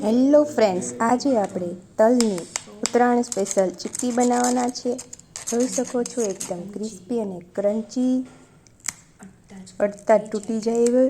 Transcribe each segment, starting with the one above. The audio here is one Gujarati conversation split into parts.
હેલો ફ્રેન્ડ્સ, આજે આપણે તલની ઉત્તરાયણ સ્પેશિયલ ચીક્કી બનાવવાના છે. જોઈ શકો છો, એકદમ ક્રિસ્પી અને ક્રન્ચી, અડતા તૂટી જાય એવો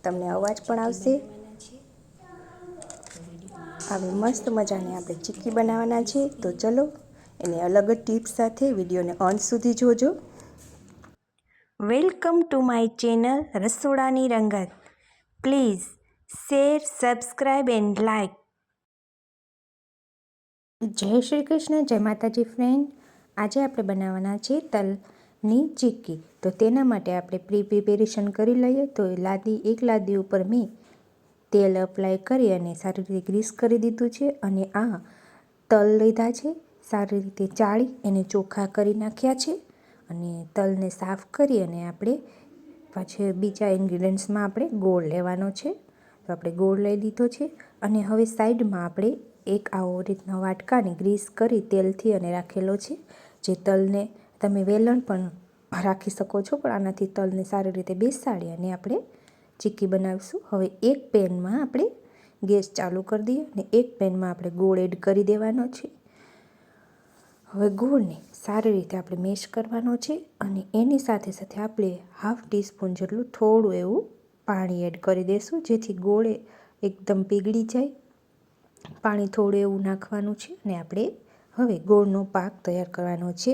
તમને અવાજ પણ આવશે. આવી મસ્ત મજાની આપણે ચીક્કી બનાવવાના છે. તો ચલો એની અલગ જ ટિપ્સ સાથે વિડીયોને અંત સુધી જોજો. વેલકમ ટુ માય ચેનલ રસોડાની રંગત. Please share, subscribe and like. જય શ્રી કૃષ્ણ, જય માતાજી ફ્રેન્ડ. આજે આપણે બનાવવાના છે તલની ચીક્કી. તો તેના માટે આપણે પ્રિપેરેશન કરી લઈએ. તો એક લાદી ઉપર મેં તેલ અપ્લાય કરી અને સારી રીતે ગ્રીસ કરી દીધું છે. અને આ તલ લીધા છે, સારી રીતે ચાળી એને ચોખ્ખા કરી નાખ્યા છે. અને તલને સાફ કરી અને આપણે પાછળ બીજા ઇન્ગ્રીડિયન્ટ્સમાં આપણે ગોળ લેવાનો છે. તો આપણે ગોળ લઈ લીધો છે. અને હવે સાઈડમાં આપણે એક આવો રીતના વાટકાને ગ્રીસ કરી તેલથી અને રાખેલો છે. જે તલને તમે વેલણ પણ રાખી શકો છો, પણ આનાથી તલને સારી રીતે બેસાડી અને આપણે ચીક્કી બનાવીશું. હવે એક પેનમાં આપણે ગેસ ચાલુ કરી દઈએ અને એક પેનમાં આપણે ગોળ એડ કરી દેવાનો છે. હવે ગોળને સારી રીતે આપણે મેશ કરવાનો છે. અને એની સાથે સાથે આપણે 1/2 ટીસ્પૂન જેટલું થોડું એવું પાણી એડ કરી દઈશું, જેથી ગોળે એકદમ પીગળી જાય. પાણી થોડું એવું નાખવાનું છે. અને આપણે હવે ગોળનો પાક તૈયાર કરવાનો છે.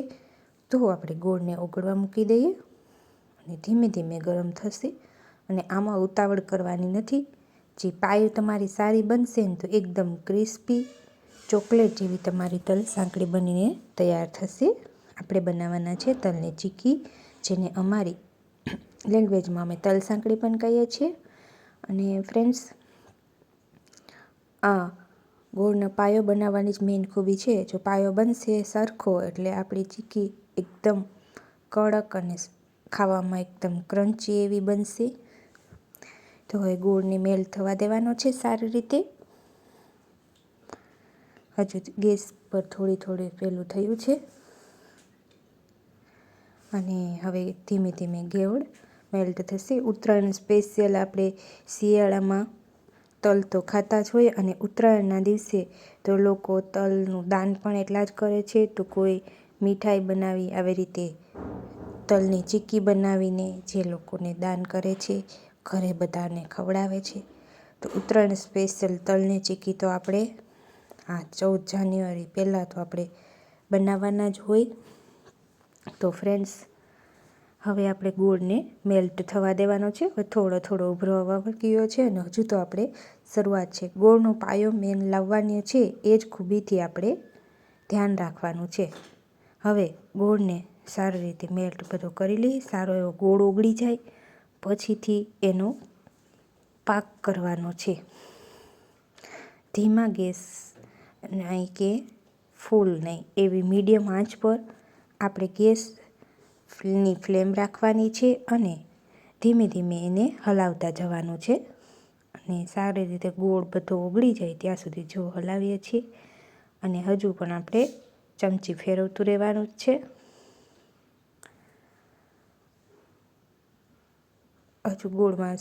તો આપણે ગોળને ઓગળવા મૂકી દઈએ અને ધીમે ધીમે ગરમ થશે. અને આમાં ઉતાવળ કરવાની નથી. જે પાયો તમારી સારી બનશે ને તો એકદમ ક્રિસ્પી ચોકલેટ જેવી તમારી તલ સાંકળી બનીને તૈયાર થશે. આપણે બનાવવાના છે તલની ચીક્કી, જેને અમારી લેંગ્વેજમાં અમે તલ સાંકળી પણ કહીએ છીએ. અને ફ્રેન્ડ્સ, આ ગોળનો પાયો બનાવવાની જ મેઇન ખૂબી છે. જો પાયો બનશે સરખો એટલે આપણી ચીક્કી એકદમ કડક અને ખાવામાં એકદમ ક્રન્ચી એવી બનશે. તો હવે ગોળને મેલ્ટ થવા દેવાનો છે સારી રીતે. હજુ ગેસ પર થોડી પેલું થયું છે. અને હવે ધીમે ધીમે ગોળ મેલ્ટ થશે. ઉત્તરાયણ સ્પેશિયલ આપણે શિયાળામાં તલ તો ખાતા જ હોય. અને ઉત્તરાયણના દિવસે તો લોકો તલનું દાન પણ એટલા જ કરે છે. તો કોઈ મીઠાઈ બનાવી આવી રીતે તલની ચીક્કી બનાવીને જે લોકોને દાન કરે છે, ઘરે બધાને ખવડાવે છે. તો ઉત્તરાયણ સ્પેશિયલ તલની ચીક્કી તો આપણે આ 14 જાન્યુઆરી પહેલાં તો આપણે બનાવવાના જ હોય. તો ફ્રેન્ડ્સ, હવે આપણે ગોળને મેલ્ટ થવા દેવાનો છે. હવે થોડો ઉભરો આવવા ગયો છે. અને હજુ તો આપણે શરૂઆત છે. ગોળનો પાયો મેન લાવવાની છે, એ જ ખૂબીથી આપણે ધ્યાન રાખવાનું છે. હવે ગોળને સારી રીતે મેલ્ટ બધો કરી લઈએ. સારો એવો ગોળ ઓગળી જાય પછીથી એનો પાક કરવાનો છે. ધીમા ગેસ નહીં કે ફૂલ નહીં, એવી મીડિયમ આંચ પર આપણે ગેસની ફ્લેમ રાખવાની છે. અને ધીમે ધીમે એને હલાવતા જવાનું છે. અને સારી રીતે ગોળ બધો ઓગળી જાય ત્યાં સુધી જો હલાવીએ છીએ. અને હજુ પણ આપણે ચમચી ફેરવતું રહેવાનું જ છે. હજુ ગોળમાં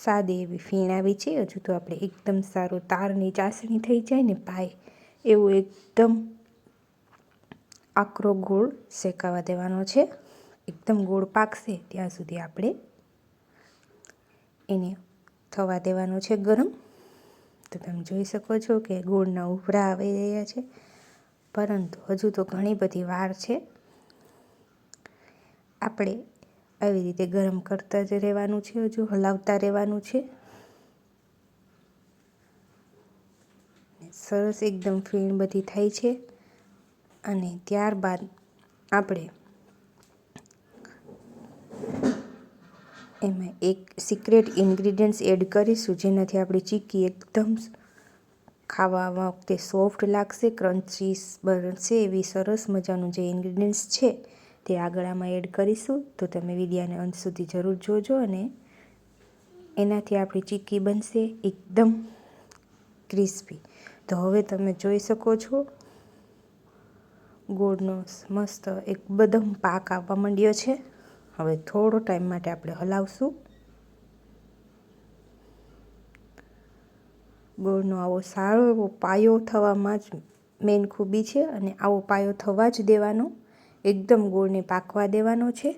સાદી એવી ફીણ આવી છે. હજુ તો આપણે એકદમ સારું તારની ચાસણી થઈ જાય ને પાય એવું એકદમ આકરો ગોળ શેકાવા દેવાનો છે. એકદમ ગોળ પાકશે ત્યાં સુધી આપણે એને થવા દેવાનો છે ગરમ. તો તમે જોઈ શકો છો કે ગોળના ઉભરા આવી રહ્યા છે. પરંતુ હજુ તો ઘણી બધી વાર છે. આપણે આવી રીતે ગરમ કરતા જ રહેવાનું છે. હજુ હલાવતા રહેવાનું છે. સરસ એકદમ ફીણ બધી થાય છે. અને ત્યારબાદ આપણે એમાં એક સિક્રેટ ઇન્ગ્રીડિયન્ટ્સ એડ કરીશું, જેનાથી આપણી ચીક્કી એકદમ ખાવા વખતે સોફ્ટ લાગશે, ક્રન્ચી બનશે. એવી સરસ મજાનું જે ઇન્ગ્રીડિયન્ટ્સ છે તે આગળ આમાં એડ કરીશું. તો તમે વિડીયોને અંત સુધી જરૂર જોજો. અને એનાથી આપણી ચીક્કી બનશે એકદમ ક્રિસ્પી. તો હવે તમે જોઈ શકો છો ગોળનો મસ્ત એકદમ પાક આવવા માંડ્યો છે. હવે થોડો ટાઈમ માટે આપણે હલાવશું. ગોળનો આવો સારો એવો પાયો થવામાં જ મેઇન ખૂબી છે અને આવો પાયો થવા જ દેવાનો, એકદમ ગોળને પાકવા દેવાનો છે.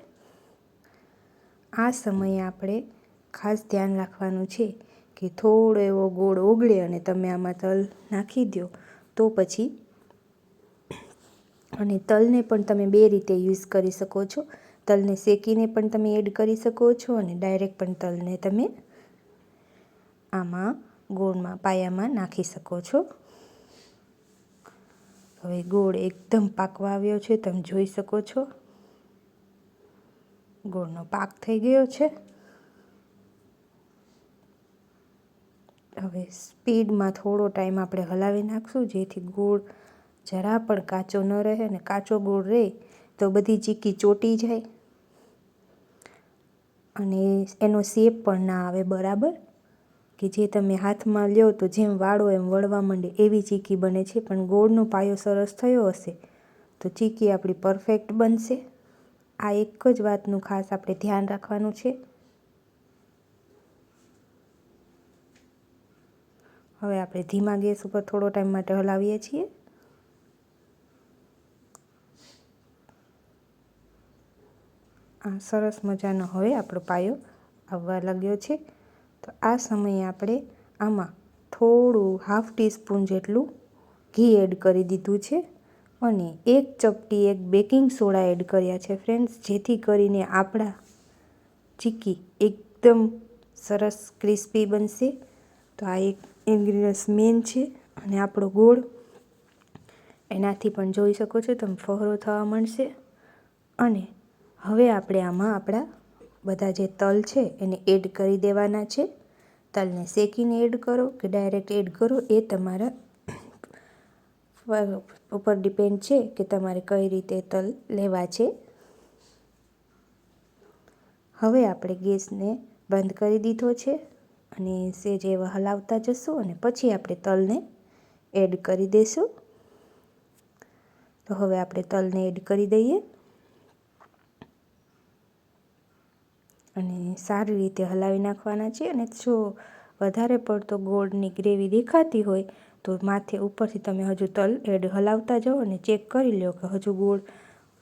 આ સમયે આપણે ખાસ ધ્યાન રાખવાનું છે કે થોડો એવો ગોળ ઓગળે અને તમે આમાં તલ નાખી દો તો પછી, અને તલને પણ તમે બે રીતે યુઝ કરી શકો છો. તલને શેકીને પણ તમે એડ કરી શકો છો અને ડાયરેક્ટ પણ તલને તમે આમાં ગોળમાં પાયામાં નાખી શકો છો. હવે ગોળ એકદમ પાકવા આવ્યો છે, તમે જોઈ શકો છો. ગોળનો પાક થઈ ગયો છે. હવે સ્પીડમાં થોડો ટાઈમ આપણે હલાવી નાખશું, જેથી ગોળ જરા પણ કાચો ન રહે, અને કાચો ગોળ રહે તો બધી ચીક્કી ચોંટી જાય અને એનો શેપ પણ ના આવે બરાબર, કે જે તમે હાથમાં લ્યો તો જેમ વાળો એમ વળવા માંડે એવી ચીક્કી બને છે. પણ ગોળનો પાયો સરસ થયો હશે તો ચીક્કી આપણી પરફેક્ટ બનશે. આ એક જ વાતનું ખાસ આપણે ધ્યાન રાખવાનું છે. હવે આપણે ધીમા ગેસ ઉપર થોડો ટાઈમ માટે હલાવીએ છીએ. આ સરસ મજાનો હવે આપણો પાયો આવવા લાગ્યો છે. તો આ સમયે આપણે આમાં થોડું 1/2 ટીસ્પૂન જેટલું ઘી એડ કરી દીધું છે અને 1 ચપટી બેકિંગ સોડા એડ કર્યા છે ફ્રેન્ડ્સ, જેથી કરીને આપણા ચીક્કી એકદમ સરસ ક્રિસ્પી બનશે. તો આ એક ઇન્ગ્રીડિયન્ટ્સ મેન છે. અને આપણો ગોળ એનાથી પણ જોઈ શકો છો તમે ફહોરો થવા માંડશે. અને હવે આપણે આમાં આપણા બધા જે તલ છે એને એડ કરી દેવાના છે. તલને શેકીને એડ કરો કે ડાયરેક્ટ એડ કરો એ તમારા ઉપર ડિપેન્ડ છે કે તમારે કઈ રીતે તલ લેવા છે. હવે આપણે ગેસને બંધ કરી દીધો છે અને સેજ એવા હલાવતા જશું અને પછી આપણે તલને એડ કરી દઈશું. તો હવે આપણે તલને એડ કરી દઈએ અને સારી રીતે હલાવી નાખવાના છે. અને જો વધારે પડતો ગોળની ગ્રેવી દેખાતી હોય તો માથે ઉપરથી તમે હજુ તલ એડ હલાવતા જાઓ અને ચેક કરી લો કે હજુ ગોળ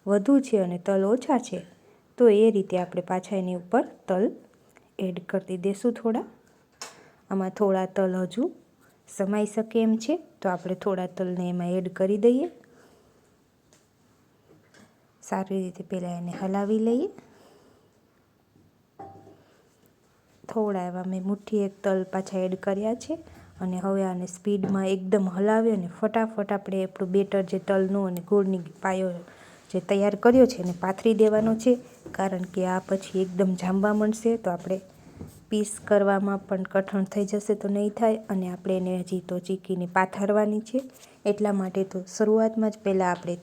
વધુ છે અને તલ ઓછા છે, તો એ રીતે આપણે પાછા એની ઉપર તલ એડ કરી દઈશું. આમાં થોડા તલ હજુ સમાઈ શકે એમ છે, તો આપણે થોડા તલને એમાં એડ કરી દઈએ. સારી રીતે પહેલાં એને હલાવી લઈએ. થોડા એવા મેં મુઠ્ઠી 1 તલ પાછા એડ કર્યા છે અને હવે આને સ્પીડમાં એકદમ હલાવી અને ફટાફટ આપણે આપણું બેટર જે તલનું અને ગોળની પાયો જે તૈયાર કર્યો છે એને પાથરી દેવાનો છે, કારણ કે આ પછી એકદમ જામવા માંડશે તો આપણે પીસ કરવામાં પણ કઠણ થઈ જશે તો નહીં થાય. અને આપણે એને હજી તો ચીક્કીને પાથરવાની છે, એટલા માટે તો શરૂઆતમાં જ પહેલાં આપણે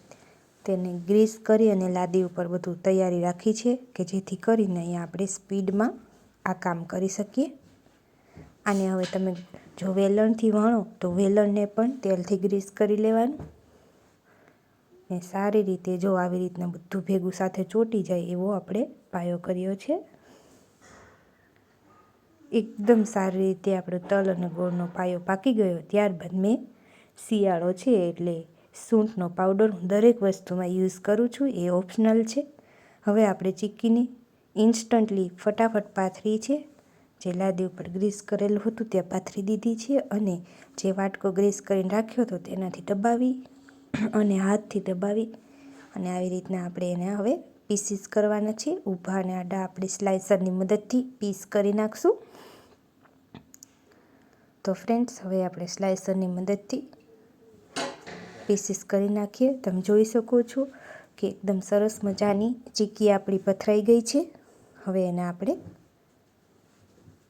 તેને ગ્રીસ કરી અને લાદી ઉપર બધું તૈયારી રાખી છે કે જેથી કરીને અહીંયા આપણે સ્પીડમાં આ કામ કરી શકીએ. આને હવે તમે જો વેલણથી વણો તો વેલણને પણ તેલથી ગ્રીસ કરી લેવાનું. ને સારી રીતે જો આવી રીતના બધું ભેગું સાથે ચોંટી જાય એવો આપણે પાયો કર્યો છે. એકદમ સારી રીતે આપણો તલ અને ગોળનો પાયો પાકી ગયો. ત્યારબાદ મેં શિયાળો છે એટલે સૂંઠનો પાવડર હું દરેક વસ્તુમાં યુઝ કરું છું, એ ઓપ્શનલ છે. હવે આપણે ચીક્કીને ઇન્સ્ટન્ટલી ફટાફટ પાથરી છે, જે લાદી ઉપર ગ્રીસ કરેલું હતું ત્યાં પાથરી દીધી છે અને જે વાટકો ગ્રીસ કરીને રાખ્યો હતો તેનાથી દબાવી અને હાથથી દબાવી અને આવી રીતના આપણે એને હવે પીસીસ કરવાના છે. ઊભા અને આડા આપણે સ્લાઇસરની મદદથી પીસ કરી નાખશું. તો ફ્રેન્ડ્સ હવે આપણે સ્લાઇસરની મદદથી પીસીસ કરી નાખીએ. તમે જોઈ શકો છો કે એકદમ સરસ મજાની ચીક્કી આપણી પથરાઈ ગઈ છે. હવે એને આપણે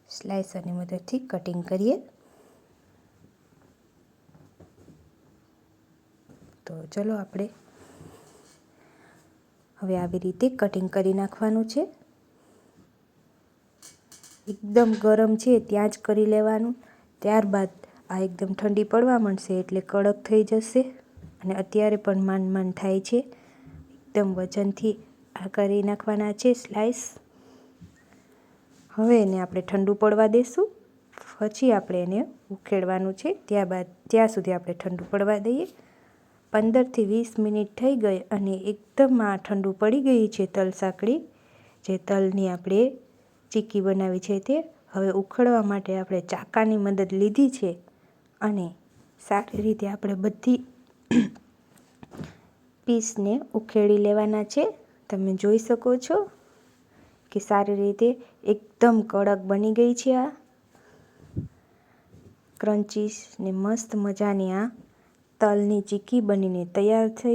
સ્લાઇસરની મદદથી કટિંગ કરીએ. તો ચલો આપણે હવે આવી રીતે કટિંગ કરી નાખવાનું છે. એકદમ ગરમ છે ત્યાં જ કરી લેવાનું. ત્યારબાદ આ એકદમ ઠંડી પડવા માંડશે એટલે કડક થઈ જશે અને અત્યારે પણ માંડ માંડ થાય છે. એકદમ વજનથી આ કરી નાખવાના છે સ્લાઇસ. હવે એને આપણે ઠંડુ પડવા દઈશું. પછી આપણે એને ઉખેડવાનું છે. ત્યાં સુધી આપણે ઠંડુ પડવા દઈએ. 15થી 20 મિનિટ થઈ ગઈ અને એકદમ આ ઠંડુ પડી ગઈ છે તલ સાંકળી, જે તલની આપણે ચીક્કી બનાવી છે તે. હવે ઉખેડવા માટે આપણે ચાકાની મદદ લીધી છે અને સારી રીતે આપણે બધી પીસને ઉખેડી લેવાના છે. તમે જોઈ શકો છો કે સારી રીતે એકદમ કડક બની ગઈ છે. આ ક્રન્ચીસ ને મસ્ત મજાની આ તલની ચીક્કી બનીને તૈયાર થઈ.